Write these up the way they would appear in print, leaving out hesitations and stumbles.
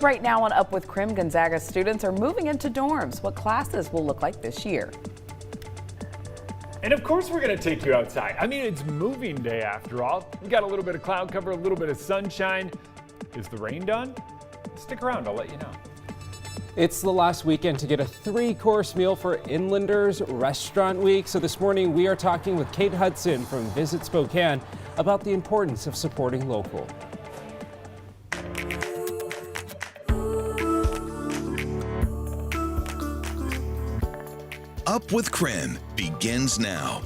Right now on Up with KREM, Gonzaga students are moving into dorms. What classes will look like this year? And of course we're going to take you outside. I mean, it's moving day after all. We got a little bit of cloud cover, a little bit of sunshine. Is the rain done? Stick around, I'll let you know. It's the last weekend to get a 3-course meal for Inlanders Restaurant Week. So this morning we are talking with Kate Hudson from Visit Spokane about the importance of supporting local. Up with KREM begins now.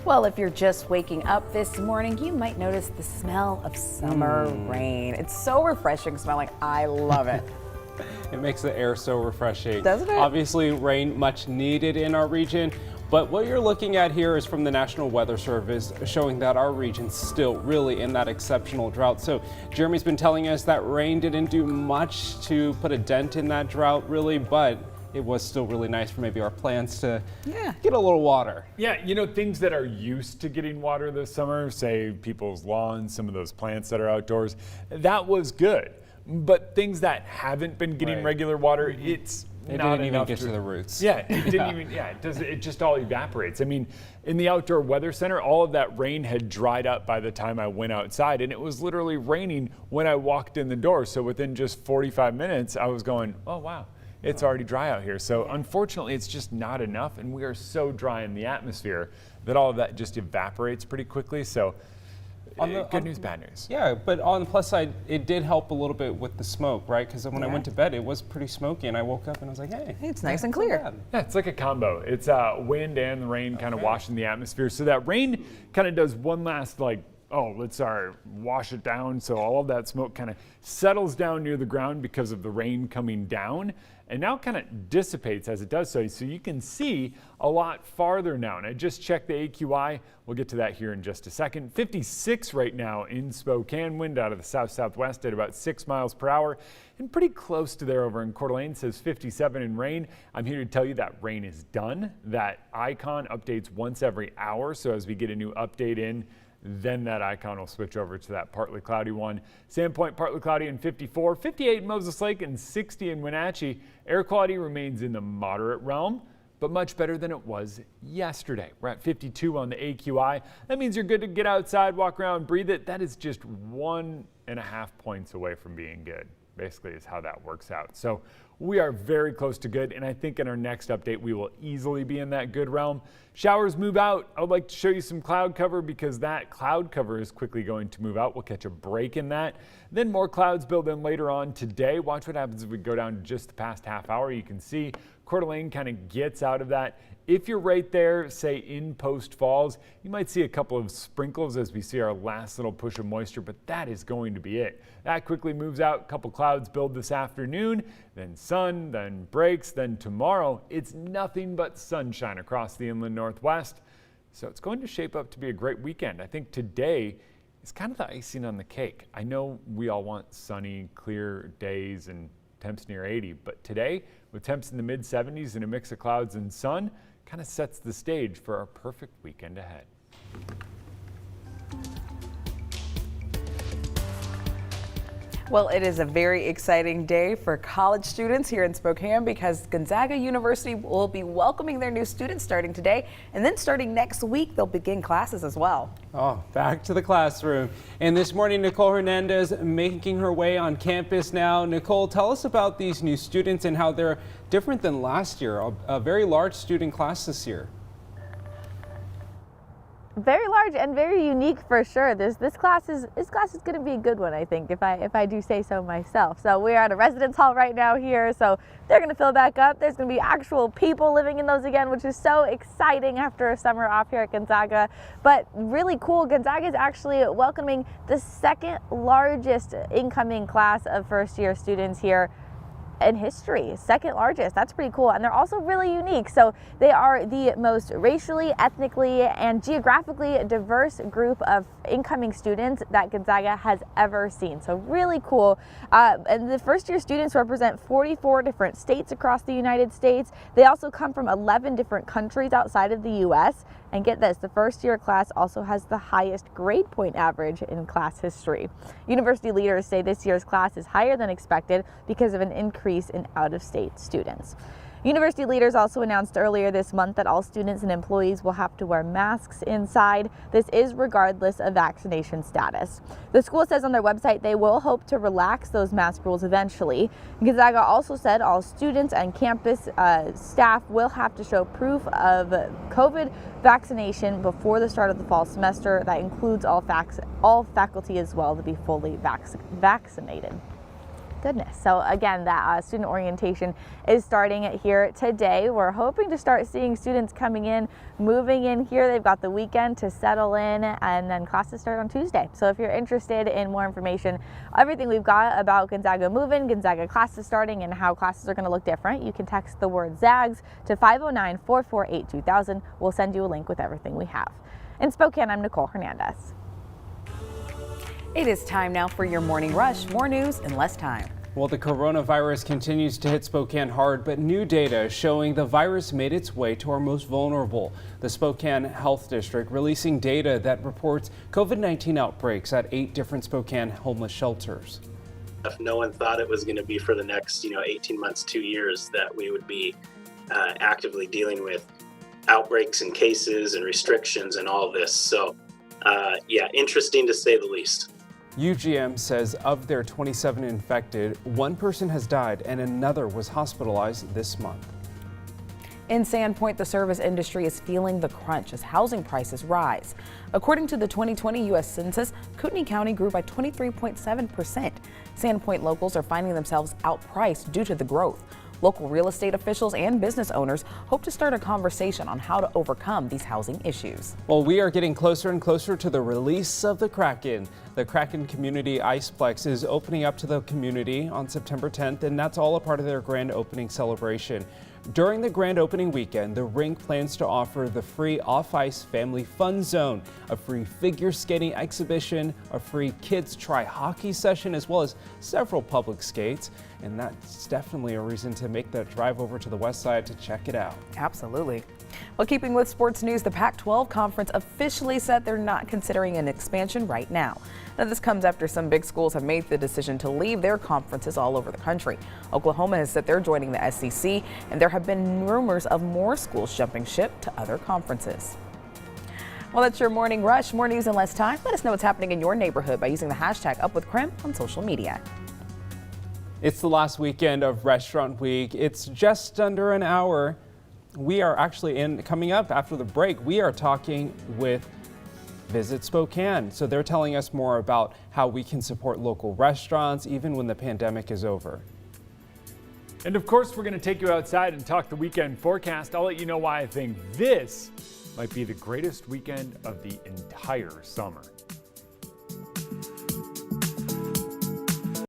Well, if you're just waking up this morning, you might notice the smell of summer rain. It's so refreshing smelling. I love it. It makes the air so refreshing. Doesn't it? Obviously, rain much needed in our region. But what you're looking at here is from the National Weather Service showing that our region's still really in that exceptional drought. So Jeremy's been telling us that rain didn't do much to put a dent in that drought really, but it was still really nice for maybe our plants to get a little water. Yeah, you know, things that are used to getting water this summer, say people's lawns, some of those plants that are outdoors, that was good. But things that haven't been getting regular water, it didn't even get to the roots. Yeah, it didn't even, it just all evaporates. I mean, in the Outdoor Weather Center, all of that rain had dried up by the time I went outside, and it was literally raining when I walked in the door. So within just 45 minutes, I was going, oh, wow. It's already dry out here. So unfortunately, it's just not enough. And we are so dry in the atmosphere that all of that just evaporates pretty quickly. So good news, bad news. Yeah, but on the plus side, it did help a little bit with the smoke, right? Because when I went to bed, it was pretty smoky. And I woke up and I was like, hey, it's nice and clear. Yeah, it's like a combo. It's wind and the rain kind of washing the atmosphere. So that rain kind of does one last let's wash it down. So all of that smoke kind of settles down near the ground because of the rain coming down and now kind of dissipates as it does so. So you can see a lot farther now. And I just checked the AQI. We'll get to that here in just a second. 56 right now in Spokane. Wind out of the south-southwest at about 6 miles per hour. And pretty close to there over in Coeur d'Alene, says 57 in rain. I'm here to tell you that rain is done. That icon updates once every hour. So as we get a new update in, then that icon will switch over to that partly cloudy one. Sandpoint, partly cloudy and 54, 58 in Moses Lake and 60 in Wenatchee. Air quality remains in the moderate realm, but much better than it was yesterday. We're at 52 on the AQI. That means you're good to get outside, walk around, breathe it. That is just 1.5 points away from being good, basically is how that works out. So we are very close to good, and I think in our next update we will easily be in that good realm. Showers move out. I would like to show you some cloud cover because that cloud cover is quickly going to move out. We'll catch a break in that. Then more clouds build in later on today. Watch what happens if we go down to just the past half hour. You can see Coeur d'Alene kind of gets out of that. If you're right there, say in Post Falls, you might see a couple of sprinkles as we see our last little push of moisture, but that is going to be it. That quickly moves out. A couple clouds build this afternoon, then sun, then breaks, then tomorrow it's nothing but sunshine across the inland Northwest. So it's going to shape up to be a great weekend. I think today is kind of the icing on the cake. I know we all want sunny, clear days and temps near 80, but today with temps in the mid 70s and a mix of clouds and sun, kind of sets the stage for our perfect weekend ahead. Well, it is a very exciting day for college students here in Spokane because Gonzaga University will be welcoming their new students starting today, and then starting next week, they'll begin classes as well. Oh, back to the classroom. And this morning, Nicole Hernandez making her way on campus now. Nicole, tell us about these new students and how they're different than last year. A very large student class this year. Very large and very unique for sure. This class is going to be a good one, I think, if I do say so myself. So we're at a residence hall right now here, so they're going to fill back up. There's going to be actual people living in those again, which is so exciting after a summer off here at Gonzaga. But really cool, Gonzaga is actually welcoming the second largest incoming class of first-year students here in history, second largest. That's pretty cool. And they're also really unique. So they are the most racially, ethnically, and geographically diverse group of incoming students that Gonzaga has ever seen. So really cool. And the first year students represent 44 different states across the United States. They also come from 11 different countries outside of the US. And get this, the first year class also has the highest grade point average in class history. University leaders say this year's class is higher than expected because of an increase in out-of-state students. University leaders also announced earlier this month that all students and employees will have to wear masks inside. This is regardless of vaccination status. The school says on their website they will hope to relax those mask rules eventually. Gonzaga also said all students and campus staff will have to show proof of COVID vaccination before the start of the fall semester. That includes all faculty as well to be fully vaccinated. Goodness. So again, that student orientation is starting here today. We're hoping to start seeing students coming in, moving in here. They've got the weekend to settle in, and then classes start on Tuesday. So if you're interested in more information, everything we've got about Gonzaga moving, Gonzaga classes starting, and how classes are going to look different, you can text the word ZAGS to 509-448-2000. We'll send you a link with everything we have. In Spokane, I'm Nicole Hernandez. It is time now for your morning rush. More news in less time. Well, the coronavirus continues to hit Spokane hard, but new data is showing the virus made its way to our most vulnerable. The Spokane Health District releasing data that reports COVID-19 outbreaks at 8 different Spokane homeless shelters. If no one thought it was going to be for the next, 18 months, 2 years that we would be actively dealing with outbreaks and cases and restrictions and all this. So, yeah, interesting to say the least. UGM says of their 27 infected, 1 person has died and another was hospitalized this month. In Sandpoint, the service industry is feeling the crunch as housing prices rise. According to the 2020 U.S. Census, Kootenai County grew by 23.7%. Sandpoint locals are finding themselves outpriced due to the growth. Local real estate officials and business owners hope to start a conversation on how to overcome these housing issues. Well, we are getting closer and closer to the release of the Kraken. The Kraken Community Iceplex is opening up to the community on September 10th, and that's all a part of their grand opening celebration. During the grand opening weekend, the rink plans to offer the free off-ice family fun zone, a free figure skating exhibition, a free kids try hockey session, as well as several public skates. And that's definitely a reason to make that drive over to the west side to check it out. Absolutely. Well, keeping with sports news, the Pac-12 Conference officially said they're not considering an expansion right now. Now, this comes after some big schools have made the decision to leave their conferences all over the country. Oklahoma has said they're joining the SEC, and there have been rumors of more schools jumping ship to other conferences. Well, that's your morning rush. More news in less time. Let us know what's happening in your neighborhood by using the hashtag #UpWithKREM on social media. It's the last weekend of Restaurant Week. It's just under an hour. We are actually coming up after the break, we are talking with Visit Spokane. So they're telling us more about how we can support local restaurants even when the pandemic is over. And of course, we're going to take you outside and talk the weekend forecast. I'll let you know why I think this might be the greatest weekend of the entire summer.